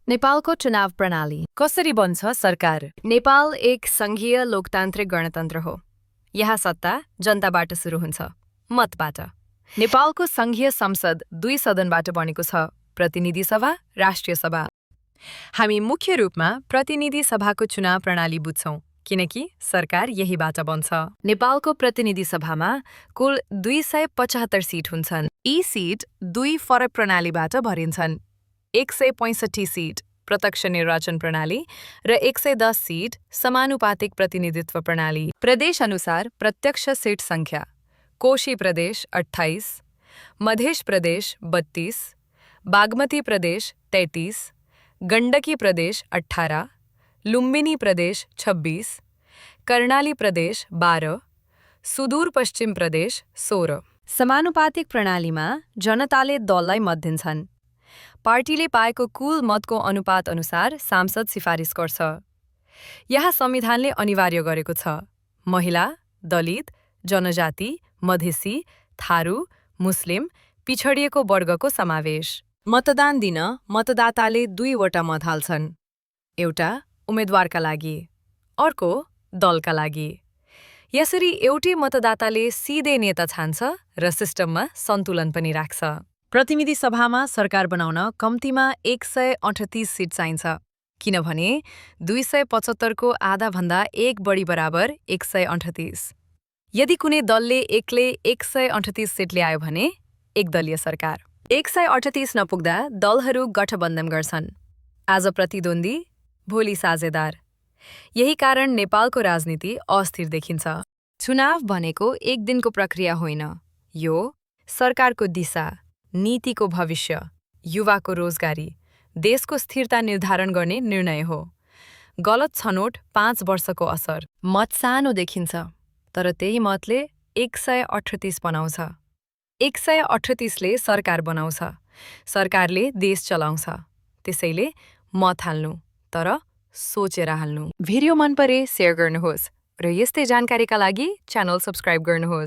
नेपालको चुनाव प्रणाली कसरी बन्छ सरकार? नेपाल एक संघीय लोकतान्त्रिक गणतन्त्र हो। यहाँ सत्ता जनताबाट सुरु हुन्छ, मतबाट। नेपालको संघीय संसद 2 सदनबाट बनेको छ, प्रतिनिधि सभा, राष्ट्रिय सभा। हामी मुख्य रूपमा प्रतिनिधि सभाको चुनाव प्रणाली बुझ्छौं, किनकि सरकार यहीबाट बन्छ। नेपालको प्रतिनिधि सभामा कुल 275 सिट हुन्छन्। यी सिट 2 फरक प्रणालीबाट भरिन्छन्। 165 सिट प्रत्यक्ष निर्वाचन प्रणाली र 110 सिट समानुपातिक प्रतिनिधित्व प्रणाली। प्रदेश अनुसार प्रत्यक्ष सीट संख्या: कोशी प्रदेश 28, मध्य प्रदेश 32, बागमती प्रदेश 33, गण्डकी प्रदेश 18, लुम्बिनी प्रदेश 26, कर्णाली प्रदेश 12, सुदूर पश्चिम प्रदेश 16। समानुपातिक प्रणालीमा जनताले दललाई मत दिन्छन्। पार्टीले पाएको कुल मतको अनुपात अनुसार सांसद सिफारिस गर्छ। यहाँ संविधानले अनिवार्य गरेको छ महिला, दलित, जनजाति, मधेसी, थारू, मुस्लिम, पिछडिएको वर्गको समावेश। मतदान दिन मतदाताले 2 वटा मत हाल्छन्, एउटा उम्मेदवारका लागि, अर्को दलका लागि। यसरी एउटै मतदाताले सिधै नेता छान्छ र सिस्टममा सन्तुलन पनि राख्छ। प्रतिनिधि सभामा सरकार बनाउन कम्तीमा 138 सिट चाहिन्छ, किनभने 275 को आधाभन्दा 1 बढी बराबर 138। यदि कुनै दलले एक्लै 138 सिट ल्यायो भने एकदलीय सरकार। 138 नपुग्दा दलहरू गठबन्धन गर्छन्, आज प्रतिद्वन्दी, भोलि साझेदार। यही कारण नेपालको राजनीति अस्थिर देखिन्छ। चुनाव भनेको एक दिनको प्रक्रिया होइन, यो सरकारको दिशा, नीतिको भविष्य, युवाको रोजगारी, देशको स्थिरता निर्धारण गर्ने निर्णय हो। गलत छनोट 5 वर्षको असर। मत सानो देखिन्छ, तर त्यही मतले 138 बनाउँछ। 138 ले सरकार बनाउँछ, सरकारले देश चलाउँछ। त्यसैले मत हाल्नु, तर सोचेर हाल्नु। भिडियो मन परे शेयर गर्नुहोस् र यस्तै जानकारीका लागि च्यानल सब्स्क्राइब गर्नुहोस्।